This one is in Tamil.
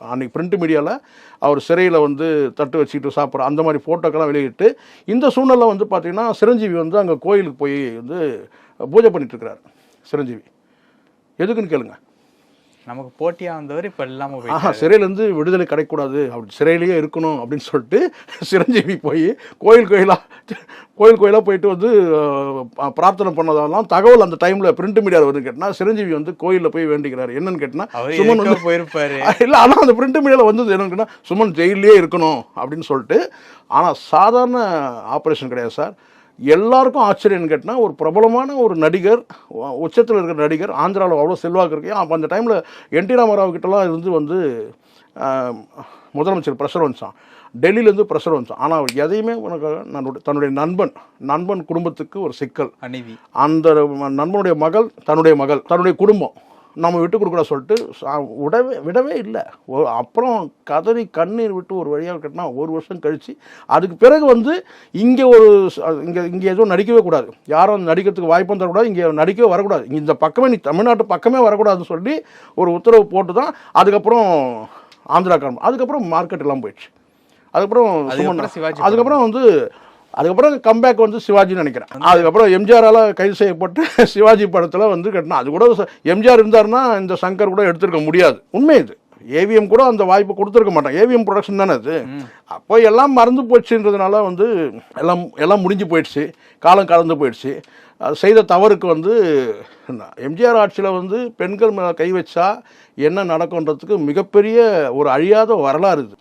அன்றைக்கி பிரிண்ட் மீடியாவில் அவர் சிறையில் வந்து தட்டு வச்சுக்கிட்டு சாப்பிட்ற அந்த மாதிரி ஃபோட்டோக்கெல்லாம் வெளியிட்டு இந்த சூழ்நிலை வந்து பார்த்திங்கன்னா சிரஞ்சீவி வந்து அங்கே கோயிலுக்கு போய் வந்து பூஜை பண்ணிட்டுருக்கிறார். சிரஞ்சீவி எதுக்குன்னு கேளுங்க. நமக்கு போட்டியாக வந்தவர் இப்போ இல்லாமல் சிறையிலேருந்து விடுதலை கிடைக்கூடாது, அப்படி சிறையிலேயே இருக்கணும் அப்படின்னு சொல்லிட்டு சிரஞ்சீவி போய் கோயில் கோயிலாக போயிட்டு வந்து பிரார்த்தனை பண்ணதெல்லாம் தகவல் அந்த டைமில் பிரிண்ட் மீடியாவில் வந்து கேட்டால் சிரஞ்சீவி வந்து கோயிலில் போய் வேண்டிக்கிறார். என்னன்னு கேட்டால் சுமன் வந்து போயிருப்பாரு. இல்லை, ஆனால் அந்த பிரிண்ட் மீடியாவில் வந்து என்னன்னு கேட்டால் சுமன் ஜெயிலே இருக்கணும் அப்படின்னு சொல்லிட்டு. ஆனால் சாதாரண ஆப்ரேஷன் கிடையாது சார். எல்லாருக்கும் ஆச்சரியம்னு கேட்டால் ஒரு பிரபலமான ஒரு நடிகர், உச்சத்தில் இருக்கிற நடிகர், ஆந்திராவில் அவ்வளோ செல்வாக்கு இருக்கு. அப்போ அந்த டைமில் என் டி ராமராவ் கிட்டலாம் இருந்து வந்து முதலமைச்சர் ப்ரெஷர் வந்துச்சான், டெல்லியிலேருந்து ப்ரெஷர் வந்துச்சான். ஆனால் அவர் எதையுமே உனக்கு தன்னுடைய நண்பன் குடும்பத்துக்கு ஒரு சிக்கல், அந்த நண்பனுடைய மகள், தன்னுடைய குடும்பம் நம்ம விட்டு கொடுக்குற சொல்லிட்டு விடவே இல்லை. அப்புறம் கதறி கண்ணீர் விட்டு ஒரு வழியாக கட்டினா 1 வருஷம் கழித்து அதுக்கு பிறகு வந்து இங்கே இங்கே எதுவும் நடிக்கவே கூடாது, யாரும் நடிக்கிறதுக்கு வாய்ப்பும் தரக்கூடாது, இங்கே நடிக்கவே வரக்கூடாது, இந்த பக்கமே நீ தமிழ்நாட்டு பக்கமே வரக்கூடாதுன்னு சொல்லி ஒரு உத்தரவு போட்டு தான் அதுக்கப்புறம் ஆந்திரா கிளம்பு. அதுக்கப்புறம் மார்க்கெட் எல்லாம் போயிடுச்சு. அதுக்கப்புறம் வந்து கம்பேக் வந்து சிவாஜின்னு நினைக்கிறேன். அதுக்கப்புறம் எம்ஜிஆரால் கைது செய்யப்பட்டு சிவாஜி படத்தில் வந்து கட்டினா அது கூட எம்ஜிஆர் இருந்தாருன்னா இந்த சங்கர் கூட எடுத்துருக்க முடியாது. உண்மை இது. ஏவிஎம் கூட அந்த வாய்ப்பு கொடுத்துருக்க மாட்டாங்க. ஏவிஎம் ப்ரொடக்ஷன் தானே அது. அப்போ எல்லாம் மறந்து போச்சுன்றதுனால வந்து எல்லாம் முடிஞ்சு போயிடுச்சு, காலம் கலந்து போயிடுச்சு. அது செய்த தவறுக்கு வந்து எம்ஜிஆர் ஆட்சியில் வந்து பெண்கள் மேலே கை வச்சா என்ன நடக்குன்றதுக்கு மிகப்பெரிய ஒரு அழியாத வரலாறு இது.